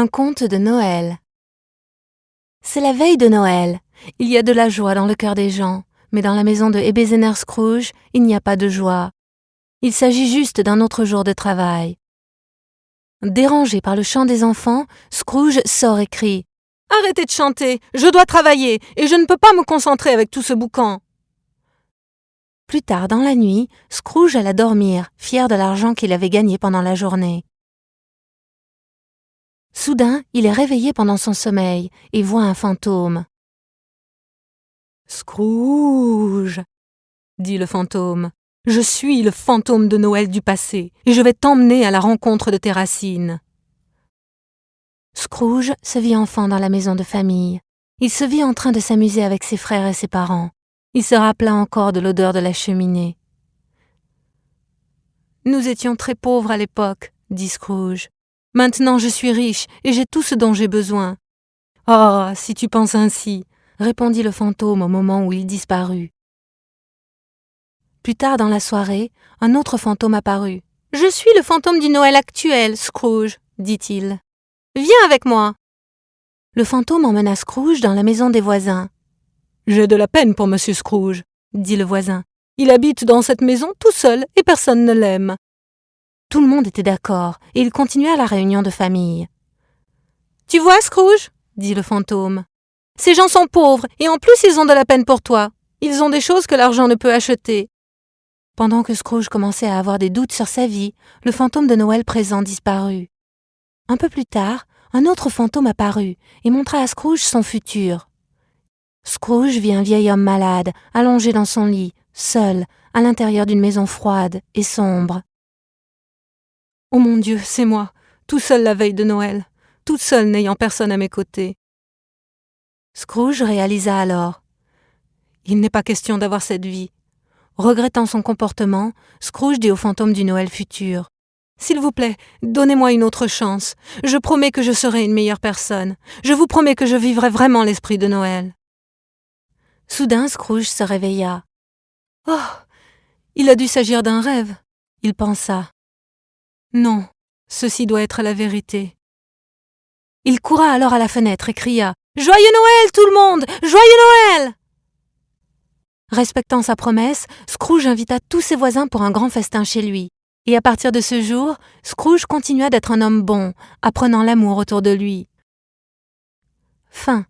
Un conte de Noël. C'est la veille de Noël. Il y a de la joie dans le cœur des gens, mais dans la maison de Ebenezer Scrooge, il n'y a pas de joie. Il s'agit juste d'un autre jour de travail. Dérangé par le chant des enfants, Scrooge sort et crie « Arrêtez de chanter, je dois travailler et je ne peux pas me concentrer avec tout ce boucan !» Plus tard dans la nuit, Scrooge alla dormir, fier de l'argent qu'il avait gagné pendant la journée. Soudain, il est réveillé pendant son sommeil et voit un fantôme. « Scrooge !» dit le fantôme. « Je suis le fantôme de Noël du passé et je vais t'emmener à la rencontre de tes racines. » Scrooge se vit enfant dans la maison de famille. Il se vit en train de s'amuser avec ses frères et ses parents. Il se rappela encore de l'odeur de la cheminée. « Nous étions très pauvres à l'époque, » dit Scrooge. « Maintenant je suis riche et j'ai tout ce dont j'ai besoin. »« Ah, si tu penses ainsi, » répondit le fantôme au moment où il disparut. Plus tard dans la soirée, un autre fantôme apparut. « Je suis le fantôme du Noël actuel, Scrooge, » dit-il. « Viens avec moi. » Le fantôme emmena Scrooge dans la maison des voisins. « J'ai de la peine pour monsieur Scrooge, » dit le voisin. « Il habite dans cette maison tout seul et personne ne l'aime. » Tout le monde était d'accord et ils continuèrent la réunion de famille. « Tu vois, Scrooge, » dit le fantôme, « ces gens sont pauvres et en plus ils ont de la peine pour toi. Ils ont des choses que l'argent ne peut acheter. » Pendant que Scrooge commençait à avoir des doutes sur sa vie, le fantôme de Noël présent disparut. Un peu plus tard, un autre fantôme apparut et montra à Scrooge son futur. Scrooge vit un vieil homme malade, allongé dans son lit, seul, à l'intérieur d'une maison froide et sombre. « Oh mon Dieu, c'est moi, tout seul la veille de Noël, toute seule n'ayant personne à mes côtés. » Scrooge réalisa alors. Il n'est pas question d'avoir cette vie. Regrettant son comportement, Scrooge dit au fantôme du Noël futur. « S'il vous plaît, donnez-moi une autre chance. Je promets que je serai une meilleure personne. Je vous promets que je vivrai vraiment l'esprit de Noël. » Soudain, Scrooge se réveilla. « Oh, il a dû s'agir d'un rêve, » il pensa. « Non, ceci doit être la vérité. » Il courra alors à la fenêtre et cria « Joyeux Noël, tout le monde! Joyeux Noël !» Respectant sa promesse, Scrooge invita tous ses voisins pour un grand festin chez lui. Et à partir de ce jour, Scrooge continua d'être un homme bon, apprenant l'amour autour de lui. Fin.